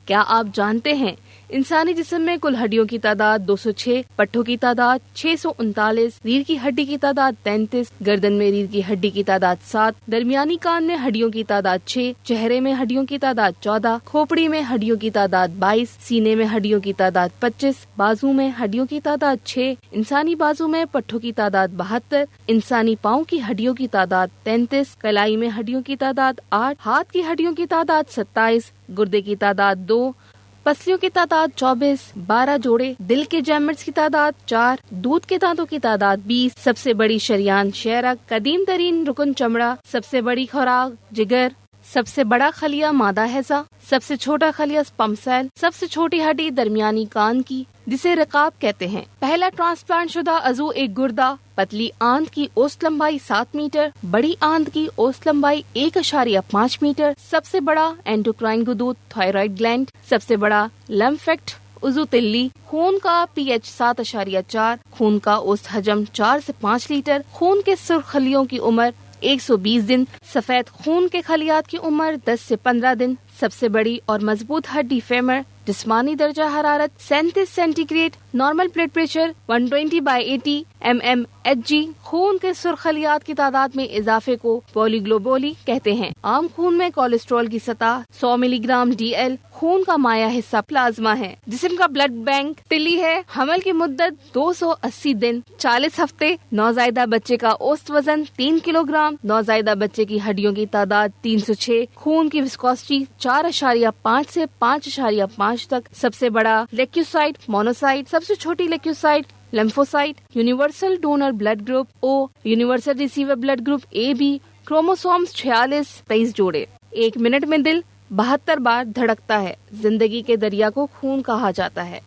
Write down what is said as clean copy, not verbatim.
کیا آپ جانتے ہیں انسانی جسم میں کل ہڈیوں کی تعداد 206، پٹھوں کی تعداد 639، ریڑھ کی ہڈی کی تعداد 33، گردن میں ریڑھ کی ہڈی کی تعداد 7، درمیانی کان میں ہڈیوں کی تعداد 6، چہرے میں ہڈیوں کی تعداد 14، کھوپڑی میں ہڈیوں کی تعداد 22، سینے میں ہڈیوں کی تعداد 25، بازو میں ہڈیوں کی تعداد 6، انسانی بازو میں پٹھوں کی تعداد 72، انسانی پاؤں کی ہڈیوں کی تعداد 33، کلائی میں ہڈیوں کی تعداد 8، ہاتھ کی ہڈیوں کی تعداد 27، گردے کی تعداد 2، پسلیوں کی تعداد 24، 12 جوڑے، دل کے جیمٹس کی تعداد 4، دودھ کے دانتوں کی تعداد 20، سب سے بڑی شریان شہرک، قدیم ترین رکن چمڑا، سب سے بڑی خوراک جگر، سب سے بڑا خلیہ مادہ ہیضہ، سب سے چھوٹا خلیہ سپم سیل، سب سے چھوٹی ہڈی درمیانی کان کی جسے رکاب کہتے ہیں، پہلا ٹرانسپلانٹ شدہ عضو ایک گردہ، پتلی آنت کی اوسط لمبائی 7 میٹر، بڑی آنت کی اوسط لمبائی 1.5 میٹر، سب سے بڑا اینڈوکرائن غدود تھائرائیڈ گلینڈ، سب سے بڑا لمفیکٹ عضو تلی، خون کا پی ایچ 7.4، خون کا اوسط حجم 4 سے 5 لیٹر، خون کے سرخ خلیوں کی عمر 120 دن، سفید خون کے خلیات کی عمر 10 سے 15 دن، سب سے بڑی اور مضبوط ہڈی فیمر، جسمانی درجہ حرارت 37 centigrade, normal blood pressure 120/80 mmHg، خون کے سرخ خلیات کی تعداد میں اضافے کو پولیگلوبولی کہتے ہیں، عام خون میں کولیسٹرول کی سطح 100 ملی گرام DL، خون کا مائع حصہ پلازما ہے، جسم کا بلڈ بینک تلی ہے، حمل کی مدت 280 دن 40 ہفتے، نوزائیدہ بچے کا اوسط وزن 3 کلو گرام، نوزائیدہ بچے کی ہڈیوں کی تعداد 306، خون کی وسکوسٹی 4.5 سے 5.5 تک، سب سے بڑا لیکیوسائٹ مونوسائٹ، سب سے چھوٹی leucocyte lymphocyte, universal donor blood group O، universal receiver blood group AB، chromosomes 46 23 جوڑے، 1 منٹ میں دل 72 بار دھڑکتا ہے، زندگی کے دریا کو خون کہا جاتا ہے۔